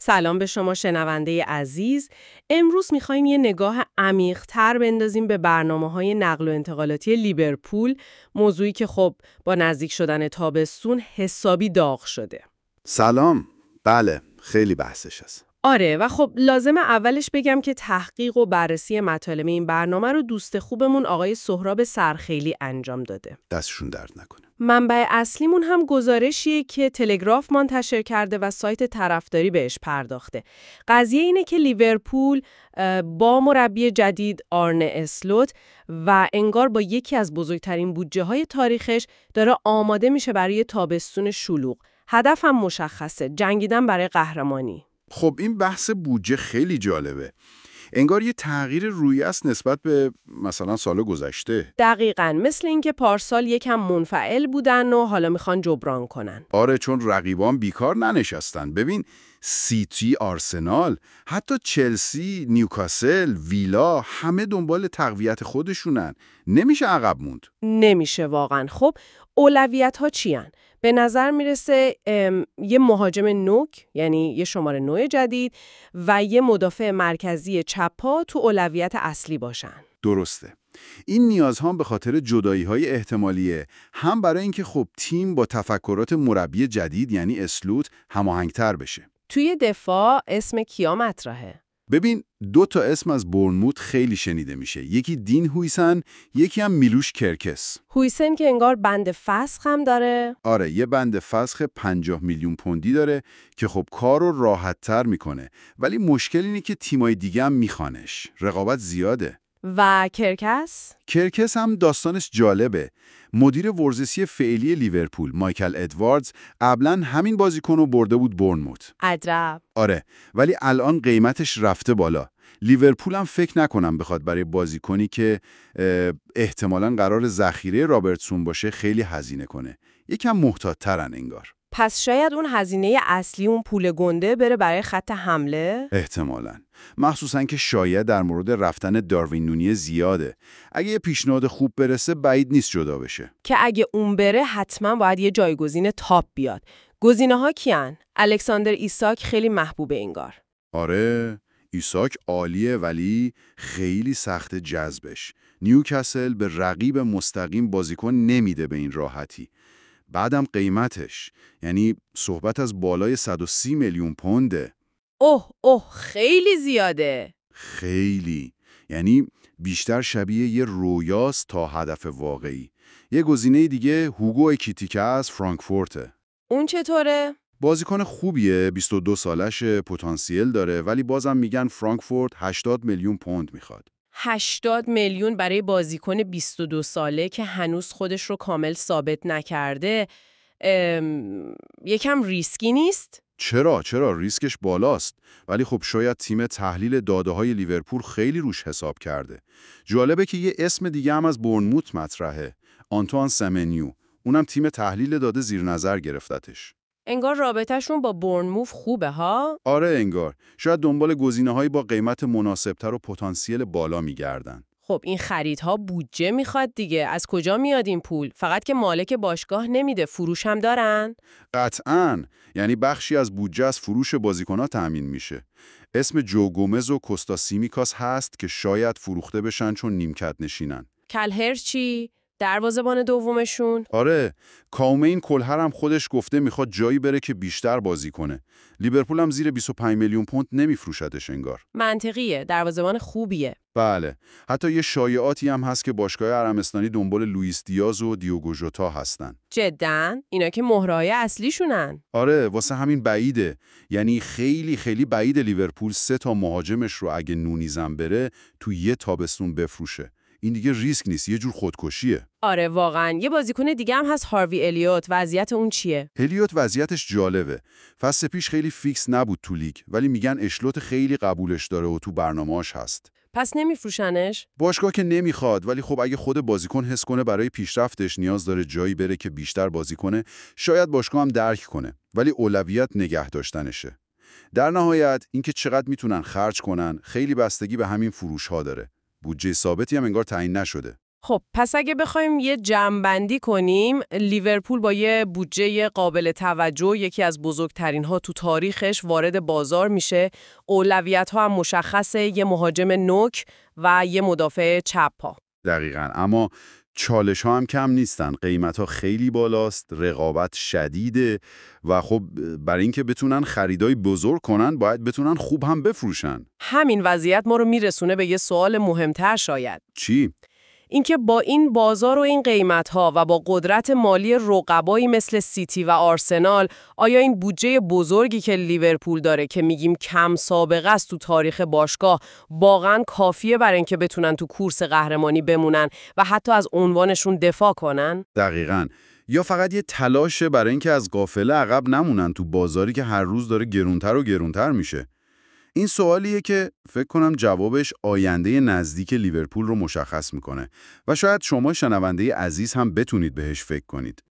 سلام به شما شنونده عزیز. امروز می‌خوایم یه نگاه عمیق‌تر بندازیم به برنامه‌های نقل و انتقالاتی لیورپول، موضوعی که خب با نزدیک شدن تابستون حسابی داغ شده. سلام. بله، خیلی بحثش هست. آره و خب لازمه اولش بگم که تحقیق و بررسی مطالب این برنامه رو دوست خوبمون آقای سهراب سرخیلی انجام داده. دستشون درد نکنه. منبع اصلیمون هم گزارشیه که تلگراف منتشر کرده و سایت طرفداری بهش پرداخته. قضیه اینه که لیورپول با مربی جدید آرنه اسلوت و انگار با یکی از بزرگترین بودجه‌های تاریخش داره آماده میشه برای تابستون شلوغ. هدف هم مشخصه، جنگیدن برای قهرمانی. خب این بحث بودجه خیلی جالبه. انگار یه تغییر رویه است نسبت به مثلا سال گذشته. دقیقاً مثل اینکه پارسال یکم منفعل بودن و حالا میخوان جبران کنن. آره، چون رقیبان بیکار ننشستن. ببین سیتی، آرسنال، حتی چلسی، نیوکاسل، ویلا همه دنبال تقویت خودشونن. نمیشه عقب موند. نمیشه واقعاً. خب اولویت ها چی هن؟ به نظر میرسه یه مهاجم نوک، یعنی یه شماره 9 جدید و یه مدافع مرکزی چپا تو اولویت اصلی باشن. درسته. این نیازها به خاطر جدایی‌های احتمالیه، هم برای اینکه خب تیم با تفکرات مربی جدید یعنی اسلوت هماهنگ‌تر بشه. توی دفاع اسم کیا مطرحه؟ ببین 2 تا اسم از بورنموت خیلی شنیده میشه. یکی دین هویسن، یکی هم میلوش کرکس. هویسن که انگار بند فسخ هم داره. آره، یه بند فسخ 50 میلیون پوندی داره که خب کار رو راحت‌تر میکنه. ولی مشکل اینه که تیمای دیگه هم میخوانش. رقابت زیاده. و کرکس؟ کرکس هم داستانش جالبه. مدیر ورزشی فعلی لیورپول مایکل ادواردز قبلا همین بازیکن رو برده بود بورنموت. عجب. آره، ولی الان قیمتش رفته بالا. لیورپول هم فکر نکنم بخواد برای بازیکنی که احتمالاً قرار ذخیره رابرتسون باشه خیلی هزینه کنه. یکم محتاط‌ترن انگار. پس شاید اون هزینه اصلی، اون پول گنده، بره برای خط حمله؟ احتمالاً. مخصوصاً که شایعه در مورد رفتن داروین نونیه زیاده. اگه یه پیشنهاد خوب برسه بعید نیست جدا بشه. که اگه اون بره حتما باید یه جایگزین تاپ بیاد. گزینه‌ها کیان؟ الکساندر ایساک خیلی محبوبه انگار. آره، ایساک عالیه ولی خیلی سخت جذبش. نیوکاسل به رقیب مستقیم بازیکن نمیده به این راحتی. بعدم قیمتش، یعنی صحبت از بالای 130 میلیون پونده. اوه خیلی زیاده. خیلی. یعنی بیشتر شبیه یه رویاست تا هدف واقعی. یه گزینه دیگه هوگو اکیتیکه از فرانکفورته. اون چطوره؟ بازیکن خوبیه، 22 سالشه، پتانسیل داره، ولی بازم میگن فرانکفورت 80 میلیون پوند میخواد. 80 میلیون برای بازیکن 22 ساله که هنوز خودش رو کامل ثابت نکرده، یکم ریسکی نیست؟ چرا ریسکش بالاست، ولی خب شاید تیم تحلیل داده‌های لیورپول خیلی روش حساب کرده. جالبه که یه اسم دیگه هم از بورنموت مطرحه، آنتوان سمنیو. اونم تیم تحلیل داده زیر نظر گرفتتش. انگار رابطه‌شون با بورنموث خوبه ها؟ آره انگار. شاید دنبال گزینه‌هایی با قیمت مناسبتر و پتانسیل بالا می‌گردن. خب این خریدها بودجه میخواد دیگه. از کجا میاد این پول؟ فقط که مالک باشگاه نمیده، فروش هم دارن؟ قطعاً. یعنی بخشی از بودجه از فروش بازیکن‌ها تأمین میشه. اسم جو گومز و کوستا سیمیکاس هست که شاید فروخته بشن چون نیمکت نشینن. کلهر چی؟ دروازه‌بان دومشون؟ آره، کاومین کلهر هم خودش گفته میخواد جایی بره که بیشتر بازی کنه. لیورپول هم زیر 25 میلیون پوند نمیفروشتش انگار. منطقیه، دروازه‌بان خوبیه. بله، حتی یه شایعاتی هم هست که باشگاه عربستانی دنبال لوئیس دیاز و دیوگو ژوتا هستن. جداً؟ اینا که مهرهای اصلیشونن. آره، واسه همین بعیده. یعنی خیلی خیلی بعیده لیورپول 3 تا مهاجمش رو اگه نونیزم بره تو یه تابستون بفروشه. این دیگه ریسک نیست، یه جور خودکشیه. آره واقعاً. یه بازیکن دیگه هم هست، هاروی الیوت. وضعیت اون چیه؟ الیوت وضعیتش جالبه. فصل پیش خیلی فیکس نبود تو لیگ، ولی میگن اشلوت خیلی قبولش داره و تو برنامه‌اش هست. پس نمیفروشنش؟ باشگاه که نمیخواد، ولی خب اگه خود بازیکن حس کنه برای پیشرفتش نیاز داره جایی بره که بیشتر بازی کنه، شاید باشگاه هم درک کنه. ولی اولویت نگه داشتنشه. در نهایت اینکه چقدر میتونن خرج کنن خیلی بستگی به همین فروش‌ها داره. بودجه ثابتی هم انگار تعیین نشده. خب پس اگه بخوایم یه جمع‌بندی کنیم، لیورپول با یه بودجه قابل توجه، یکی از بزرگترین ها تو تاریخش، وارد بازار میشه. اولویت ها هم مشخصه، یه مهاجم نوک و یه مدافع چپ پا. دقیقاً. اما چالش ها هم کم نیستن. قیمت ها خیلی بالاست، رقابت شدیده و خب برای اینکه بتونن خریدای بزرگ کنن باید بتونن خوب هم بفروشن. همین وضعیت ما رو میرسونه به یه سوال مهمتر شاید. چی؟ اینکه با این بازار و این قیمت‌ها و با قدرت مالی رقبایی مثل سیتی و آرسنال، آیا این بودجه بزرگی که لیورپول داره که میگیم کم سابقه است تو تاریخ باشگاه، واقعاً کافیه برای اینکه بتونن تو کورس قهرمانی بمونن و حتی از عنوانشون دفاع کنن؟ دقیقاً. یا فقط یه تلاشه برای اینکه از قافله عقب نمونن تو بازاری که هر روز داره گرونتر و گرونتر میشه. این سوالیه که فکر کنم جوابش آینده نزدیک لیورپول رو مشخص میکنه و شاید شما شنونده عزیز هم بتونید بهش فکر کنید.